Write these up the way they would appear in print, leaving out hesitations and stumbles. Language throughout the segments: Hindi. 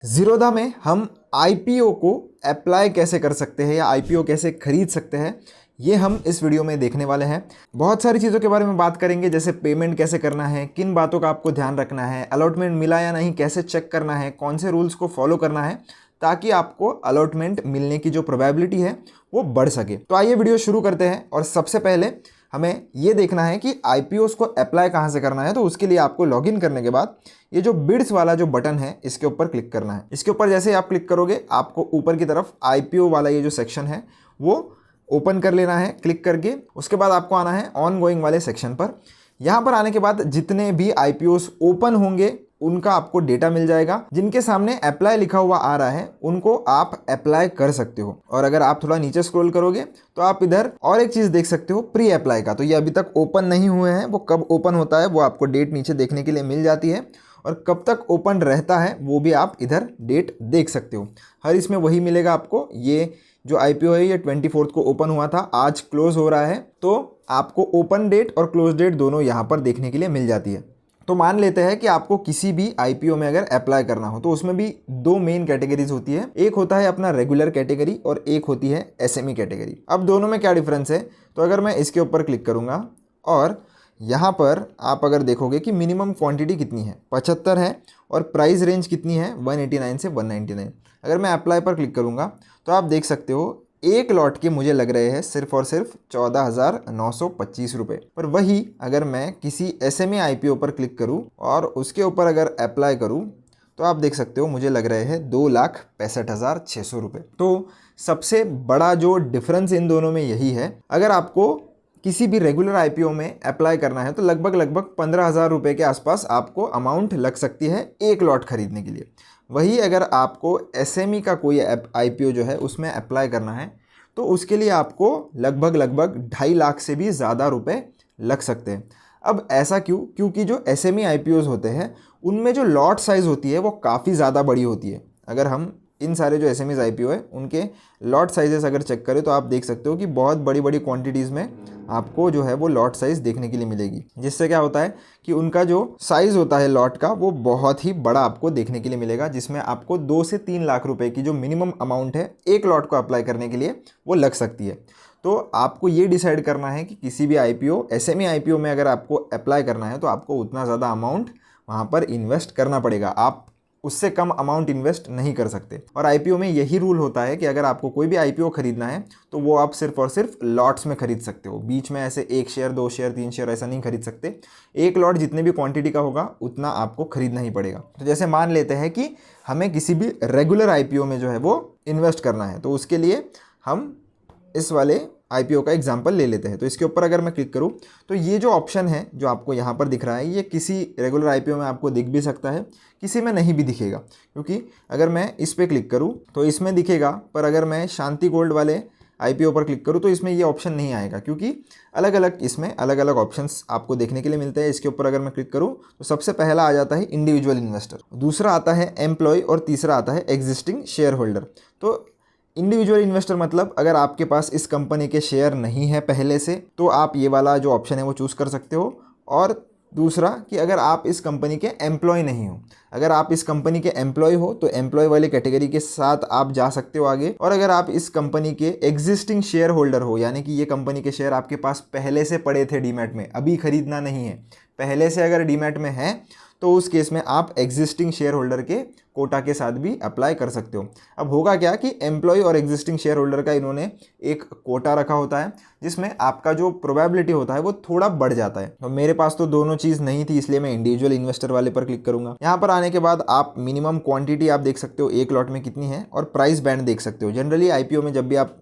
ज़ीरोधा में हम आईपीओ को अप्लाई कैसे कर सकते हैं या आईपीओ कैसे खरीद सकते हैं, ये हम इस वीडियो में देखने वाले हैं। बहुत सारी चीज़ों के बारे में बात करेंगे, जैसे पेमेंट कैसे करना है, किन बातों का आपको ध्यान रखना है, अलॉटमेंट मिला या नहीं कैसे चेक करना है, कौन से रूल्स को फॉलो करना है ताकि आपको अलॉटमेंट मिलने की जो प्रोबेबिलिटी है वो बढ़ सके। तो आइए वीडियो शुरू करते हैं। और सबसे पहले हमें ये देखना है कि आईपीओस को अप्लाई कहाँ से करना है। तो उसके लिए आपको लॉगिन करने के बाद ये जो बिड्स वाला जो बटन है इसके ऊपर क्लिक करना है। इसके ऊपर जैसे ही आप क्लिक करोगे आपको ऊपर की तरफ आईपीओ वाला ये जो सेक्शन है वो ओपन कर लेना है क्लिक करके। उसके बाद आपको आना है ऑन गोइंग वाले सेक्शन पर। यहाँ पर आने के बाद जितने भी आईपीओस ओपन होंगे उनका आपको डेटा मिल जाएगा। जिनके सामने अप्लाई लिखा हुआ आ रहा है उनको आप अप्लाई कर सकते हो। और अगर आप थोड़ा नीचे स्क्रॉल करोगे तो आप इधर और एक चीज़ देख सकते हो, प्री अप्लाई का। तो ये अभी तक ओपन नहीं हुए हैं, वो कब ओपन होता है वो आपको डेट नीचे देखने के लिए मिल जाती है। और कब तक ओपन रहता है वो भी आप इधर डेट देख सकते हो। हर इसमें वही मिलेगा आपको। ये जो आईपीओ है ये 24 को ओपन हुआ था, आज क्लोज हो रहा है। तो आपको ओपन डेट और क्लोज डेट दोनों यहाँ पर देखने के लिए मिल जाती है। तो मान लेते हैं कि आपको किसी भी आईपीओ में अगर अप्लाई करना हो तो उसमें भी दो मेन कैटेगरीज होती है। एक होता है अपना रेगुलर कैटेगरी और एक होती है एसएमई कैटेगरी। अब दोनों में क्या डिफरेंस है, तो अगर मैं इसके ऊपर क्लिक करूंगा और यहाँ पर आप अगर देखोगे कि मिनिमम क्वांटिटी कितनी है 75 है और प्राइस रेंज कितनी है 189 से 199। अगर मैं अप्लाई पर क्लिक करूँगा तो आप देख सकते हो एक लॉट के मुझे लग रहे हैं सिर्फ और सिर्फ 14,925 रुपये। पर वही अगर मैं किसी एसएमई आईपीओ पर क्लिक करूं और उसके ऊपर अगर अप्लाई करूं तो आप देख सकते हो मुझे लग रहे हैं 2,65,600 रुपये। तो सबसे बड़ा जो डिफरेंस इन दोनों में यही है। अगर आपको किसी भी रेगुलर आईपीओ में अप्लाई करना है तो लगभग 15,000 रुपये के आसपास आपको अमाउंट लग सकती है एक लॉट खरीदने के लिए। वही अगर आपको एसएमई का कोई आईपीओ जो है उसमें अप्लाई करना है तो उसके लिए आपको लगभग 2.5 लाख से भी ज़्यादा रुपए लग सकते हैं। अब ऐसा क्यों? क्योंकि जो एसएमई आईपीओज होते हैं उनमें जो लॉट साइज़ होती है वो काफ़ी ज़्यादा बड़ी होती है। अगर हम इन सारे जो एसएमईज आईपीओ है उनके लॉट साइजेस अगर चेक करें तो आप देख सकते हो कि बहुत बड़ी बड़ी क्वांटिटीज़ में आपको जो है वो लॉट साइज़ देखने के लिए मिलेगी। जिससे क्या होता है कि उनका जो साइज़ होता है लॉट का वो बहुत ही बड़ा आपको देखने के लिए मिलेगा, जिसमें आपको 2 से 3 लाख रुपए की जो मिनिमम अमाउंट है एक लॉट को अप्लाई करने के लिए वो लग सकती है। तो आपको ये डिसाइड करना है कि किसी भी आईपीओ एसएमई आईपीओ में अगर आपको अप्लाई करना है तो आपको उतना ज़्यादा अमाउंट वहाँ पर इन्वेस्ट करना पड़ेगा। आप उससे कम अमाउंट इन्वेस्ट नहीं कर सकते। और आईपीओ में यही रूल होता है कि अगर आपको कोई भी आईपीओ खरीदना है तो वो आप सिर्फ और सिर्फ लॉट्स में खरीद सकते हो। बीच में ऐसे 1 शेयर 2 शेयर 3 शेयर ऐसा नहीं खरीद सकते। एक लॉट जितने भी क्वांटिटी का होगा उतना आपको खरीदना ही पड़ेगा। तो जैसे मान लेते हैं कि हमें किसी भी रेगुलर आईपीओ में जो है वो इन्वेस्ट करना है, तो उसके लिए हम इस वाले आईपीओ का एग्जांपल ले लेते हैं। तो इसके ऊपर अगर मैं क्लिक करूं तो ये जो ऑप्शन है जो आपको यहाँ पर दिख रहा है ये किसी रेगुलर आईपीओ में आपको दिख भी सकता है, किसी में नहीं भी दिखेगा। क्योंकि अगर मैं इस पर क्लिक करूं तो इसमें दिखेगा, पर अगर मैं शांति गोल्ड वाले आईपीओ पर क्लिक करूं तो इसमें ये ऑप्शन नहीं आएगा, क्योंकि अलग अलग इसमें अलग अलग ऑप्शंस आपको देखने के लिए मिलते हैं। इसके ऊपर अगर मैं क्लिक करूं तो सबसे पहला आ जाता है इंडिविजुअल इन्वेस्टर, दूसरा आता है एम्प्लॉय और तीसरा आता है एग्जिस्टिंग शेयर होल्डर। तो इंडिविजुअल इन्वेस्टर मतलब अगर आपके पास इस कंपनी के शेयर नहीं है पहले से तो आप ये वाला जो ऑप्शन है वो चूज़ कर सकते हो। और दूसरा कि अगर आप इस कंपनी के एम्प्लॉय नहीं हो, अगर आप इस कंपनी के एम्प्लॉय हो तो एम्प्लॉय वाली कैटेगरी के साथ आप जा सकते हो आगे। और अगर आप इस कंपनी के एग्जिस्टिंग शेयर होल्डर हो, यानी कि ये कंपनी के शेयर आपके पास पहले से पड़े थे डीमैट में, अभी खरीदना नहीं है, पहले से अगर डीमैट में है तो उस केस में आप एग्जिस्टिंग शेयर होल्डर के कोटा के साथ भी अप्लाई कर सकते हो। अब होगा क्या कि एम्प्लॉय और एग्जिस्टिंग शेयर होल्डर का इन्होंने एक कोटा रखा होता है जिसमें आपका जो प्रोबेबिलिटी होता है वो थोड़ा बढ़ जाता है। तो मेरे पास तो दोनों चीज़ नहीं थी, इसलिए मैं इंडिविजुअल इन्वेस्टर वाले पर क्लिक करूंगा। यहाँ पर आने के बाद आप मिनिमम क्वांटिटी आप देख सकते हो एक लॉट में कितनी है और प्राइस बैंड देख सकते हो। जनरली आईपीओ में जब भी आप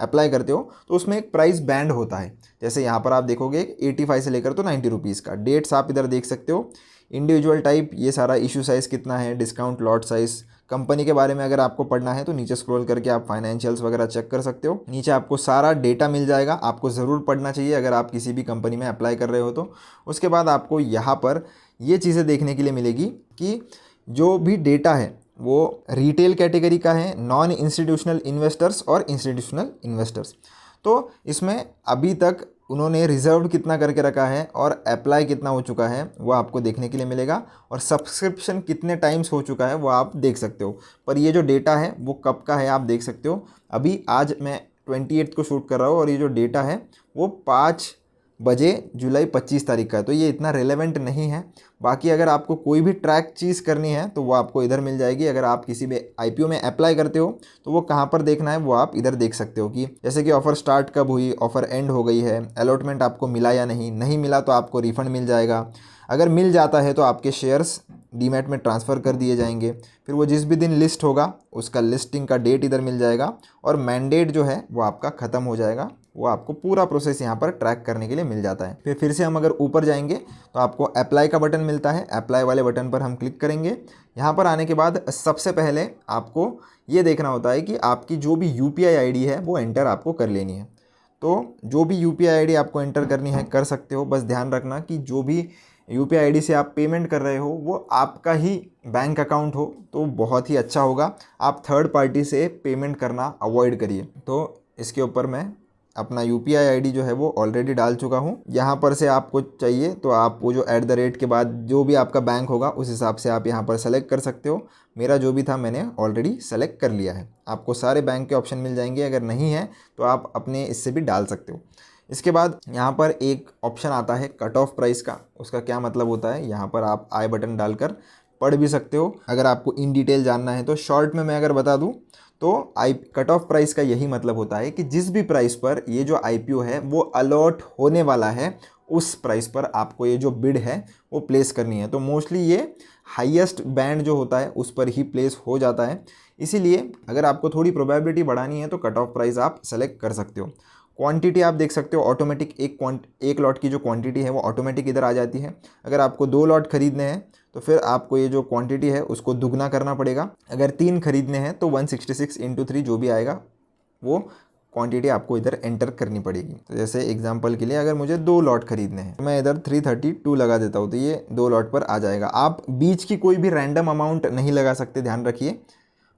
अप्लाई करते हो तो उसमें एक प्राइस बैंड होता है। जैसे यहाँ पर आप देखोगे 85 से लेकर तो 90 रुपीज़ का। डेट्स आप इधर देख सकते हो, इंडिविजुअल टाइप, ये सारा इशू साइज़ कितना है, डिस्काउंट लॉट साइज़। कंपनी के बारे में अगर आपको पढ़ना है तो नीचे स्क्रॉल करके आप फाइनेंशियल्स वगैरह चेक कर सकते हो। नीचे आपको सारा डेटा मिल जाएगा, आपको ज़रूर पढ़ना चाहिए अगर आप किसी भी कंपनी में अप्लाई कर रहे हो तो। उसके बाद आपको यहाँ पर ये चीज़ें देखने के लिए मिलेगी कि जो भी डेटा है वो रिटेल कैटेगरी का है, नॉन इंस्टीट्यूशनल इन्वेस्टर्स और इंस्टीट्यूशनल इन्वेस्टर्स। तो इसमें अभी तक उन्होंने रिजर्व कितना करके रखा है और अप्लाई कितना हो चुका है वो आपको देखने के लिए मिलेगा, और सब्सक्रिप्शन कितने टाइम्स हो चुका है वो आप देख सकते हो। पर ये जो डेटा है वो कब का है आप देख सकते हो। अभी आज मैं 28 को शूट कर रहा हूँ और ये जो डेटा है वो 5 बजे जुलाई 25 तारीख का है, तो ये इतना रेलेवेंट नहीं है। बाकी अगर आपको कोई भी ट्रैक चीज़ करनी है तो वो आपको इधर मिल जाएगी। अगर आप किसी भी आईपीओ में अप्लाई करते हो तो वो कहाँ पर देखना है वो आप इधर देख सकते हो, कि जैसे कि ऑफ़र स्टार्ट कब हुई, ऑफ़र एंड हो गई है, अलॉटमेंट आपको मिला या नहीं मिला तो आपको रिफ़ंड मिल जाएगा। अगर मिल जाता है तो आपके शेयर्स डीमैट में ट्रांसफ़र कर दिए जाएंगे। फिर वो जिस भी दिन लिस्ट होगा उसका लिस्टिंग का डेट इधर मिल जाएगा, और मैंडेट जो है वो आपका ख़त्म हो जाएगा। वो आपको पूरा प्रोसेस यहाँ पर ट्रैक करने के लिए मिल जाता है। फिर से हम अगर ऊपर जाएंगे तो आपको अप्लाई का बटन मिलता है। अप्लाई वाले बटन पर हम क्लिक करेंगे। यहाँ पर आने के बाद सबसे पहले आपको ये देखना होता है कि आपकी जो भी UPI ID है वो एंटर आपको कर लेनी है। तो जो भी UPI ID आपको एंटर करनी है कर सकते हो, बस ध्यान रखना कि जो भी UPI ID से आप पेमेंट कर रहे हो वो आपका ही बैंक अकाउंट हो तो बहुत ही अच्छा होगा। आप थर्ड पार्टी से पेमेंट करना अवॉइड करिए। तो इसके ऊपर मैं अपना UPI ID जो है वो ऑलरेडी डाल चुका हूँ। यहाँ पर से आपको चाहिए तो आप वो जो @ के बाद जो भी आपका बैंक होगा उस हिसाब से आप यहाँ पर सेलेक्ट कर सकते हो। मेरा जो भी था मैंने ऑलरेडी सेलेक्ट कर लिया है। आपको सारे बैंक के ऑप्शन मिल जाएंगे, अगर नहीं है तो आप अपने इससे भी डाल सकते हो। इसके बाद यहाँ पर एक ऑप्शन आता है कट ऑफ प्राइस का। उसका क्या मतलब होता है, यहाँ पर आप आई बटन डालकर पढ़ भी सकते हो। अगर आपको इन डिटेल जानना है तो शॉर्ट में मैं अगर बता दूँ तो कट ऑफ प्राइस का यही मतलब होता है कि जिस भी प्राइस पर ये जो आईपीओ है वो अलॉट होने वाला है उस प्राइस पर आपको ये जो बिड है वो प्लेस करनी है। तो मोस्टली ये हाईएस्ट बैंड जो होता है उस पर ही प्लेस हो जाता है। इसीलिए अगर आपको थोड़ी प्रोबेबिलिटी बढ़ानी है तो कट ऑफ प्राइस आप सेलेक्ट कर सकते हो। क्वांटिटी आप देख सकते हो ऑटोमेटिक, एक लॉट की जो क्वांटिटी है वो ऑटोमेटिक इधर आ जाती है। अगर आपको 2 लॉट खरीदने हैं तो फिर आपको ये जो क्वांटिटी है उसको दुगना करना पड़ेगा। अगर 3 खरीदने हैं तो 166 × 3 जो भी आएगा वो क्वांटिटी आपको इधर एंटर करनी पड़ेगी। तो जैसे एग्जांपल के लिए अगर मुझे 2 लॉट खरीदने हैं तो मैं इधर 332 लगा देता हूँ तो ये 2 लॉट पर आ जाएगा। आप बीच की कोई भी रैंडम अमाउंट नहीं लगा सकते, ध्यान रखिए।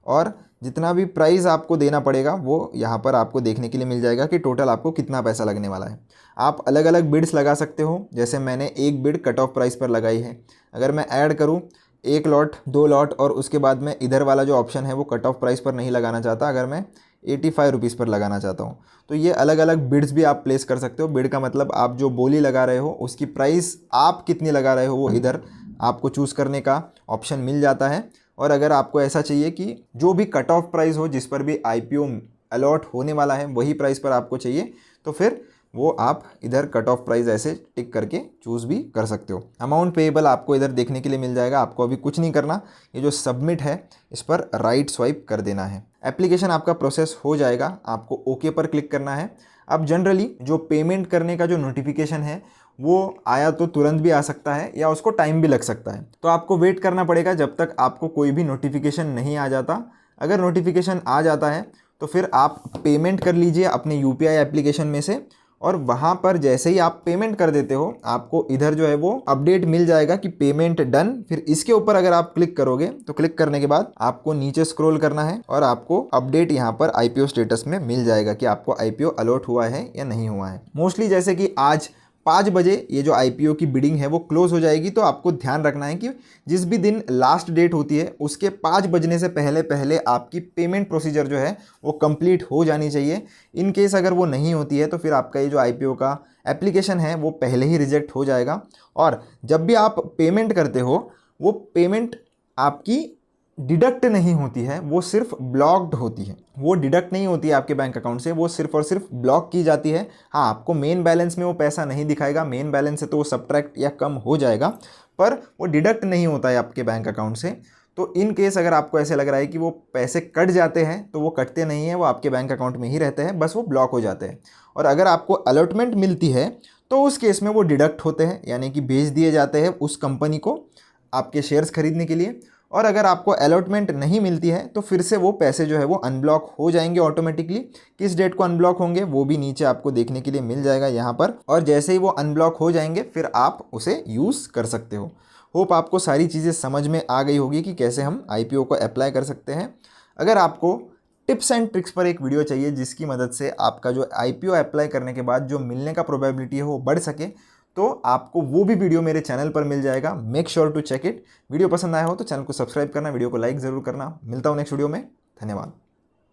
और जितना भी प्राइस आपको देना पड़ेगा वो यहाँ पर आपको देखने के लिए मिल जाएगा कि टोटल आपको कितना पैसा लगने वाला है। आप अलग अलग बिड्स लगा सकते हो, जैसे मैंने एक बिड कट ऑफ प्राइस पर लगाई है। अगर मैं ऐड करूँ 1 लॉट 2 लॉट और उसके बाद में इधर वाला जो ऑप्शन है वो कट ऑफ प्राइस पर नहीं लगाना चाहता, अगर मैं 85 रुपीज़ पर लगाना चाहता हूँ तो ये अलग अलग बिड्स भी आप प्लेस कर सकते हो। बिड का मतलब आप जो बोली लगा रहे हो उसकी प्राइस आप कितनी लगा रहे हो वो इधर आपको चूज़ करने का ऑप्शन मिल जाता है। और अगर आपको ऐसा चाहिए कि जो भी कट ऑफ प्राइस हो जिस पर भी आईपीओ अलॉट होने वाला है वही प्राइस पर आपको चाहिए तो फिर वो आप इधर कट ऑफ प्राइस ऐसे टिक करके चूज़ भी कर सकते हो। अमाउंट पेएबल आपको इधर देखने के लिए मिल जाएगा। आपको अभी कुछ नहीं करना, ये जो सबमिट है इस पर राइट स्वाइप कर देना है। एप्लीकेशन आपका प्रोसेस हो जाएगा, आपको ओके पर क्लिक करना है। अब जनरली जो पेमेंट करने का जो नोटिफिकेशन है वो आया तो तुरंत भी आ सकता है या उसको टाइम भी लग सकता है, तो आपको वेट करना पड़ेगा जब तक आपको कोई भी नोटिफिकेशन नहीं आ जाता। अगर नोटिफिकेशन आ जाता है तो फिर आप पेमेंट कर लीजिए अपने UPI एप्लीकेशन में से, और वहाँ पर जैसे ही आप पेमेंट कर देते हो आपको इधर जो है वो अपडेट मिल जाएगा कि पेमेंट डन। फिर इसके ऊपर अगर आप क्लिक करोगे तो क्लिक करने के बाद आपको नीचे स्क्रॉल करना है और आपको अपडेट यहाँ पर IPO स्टेटस में मिल जाएगा कि आपको IPO अलॉट हुआ है या नहीं हुआ है। मोस्टली जैसे कि आज 5 बजे ये जो IPO की बिडिंग है वो क्लोज हो जाएगी, तो आपको ध्यान रखना है कि जिस भी दिन लास्ट डेट होती है उसके 5 बजने से पहले पहले आपकी पेमेंट प्रोसीजर जो है वो कंप्लीट हो जानी चाहिए। इन केस अगर वो नहीं होती है तो फिर आपका ये जो IPO का एप्लीकेशन है वो पहले ही रिजेक्ट हो जाएगा। और जब भी आप पेमेंट करते हो वो पेमेंट आपकी डिडक्ट नहीं होती है, वो सिर्फ ब्लॉक्ड होती है। वो डिडक्ट नहीं होती है आपके बैंक अकाउंट से, वो सिर्फ और सिर्फ ब्लॉक की जाती है। हाँ, आपको मेन बैलेंस में वो पैसा नहीं दिखाएगा, मेन बैलेंस से तो वो सब्ट्रैक्ट या कम हो जाएगा, पर वो डिडक्ट नहीं होता है आपके बैंक अकाउंट से। तो इन केस अगर आपको ऐसे लग रहा है कि वो पैसे कट जाते हैं तो वो कटते नहीं हैं, वो आपके बैंक अकाउंट में ही रहते हैं, बस वो ब्लॉक हो जाते हैं। और अगर आपको अलॉटमेंट मिलती है तो उस केस में वो डिडक्ट होते हैं, यानी कि भेज दिए जाते हैं उस कंपनी को आपके शेयर्स खरीदने के लिए। और अगर आपको अलॉटमेंट नहीं मिलती है तो फिर से वो पैसे जो है वो अनब्लॉक हो जाएंगे ऑटोमेटिकली। किस डेट को अनब्लॉक होंगे वो भी नीचे आपको देखने के लिए मिल जाएगा यहाँ पर, और जैसे ही वो अनब्लॉक हो जाएंगे फिर आप उसे यूज़ कर सकते हो। होप आपको सारी चीज़ें समझ में आ गई होगी कि कैसे हम IPO को अप्लाई कर सकते हैं। अगर आपको टिप्स एंड ट्रिक्स पर एक वीडियो चाहिए जिसकी मदद से आपका जो IPO अप्लाई करने के बाद जो मिलने का प्रोबेबिलिटी है वो बढ़ सके, तो आपको वो भी वीडियो मेरे चैनल पर मिल जाएगा। Make sure to check it. Video पसंद आया हो तो चैनल को सब्सक्राइब करना, वीडियो को लाइक ज़रूर करना। मिलता हूँ नेक्स्ट वीडियो में। धन्यवाद।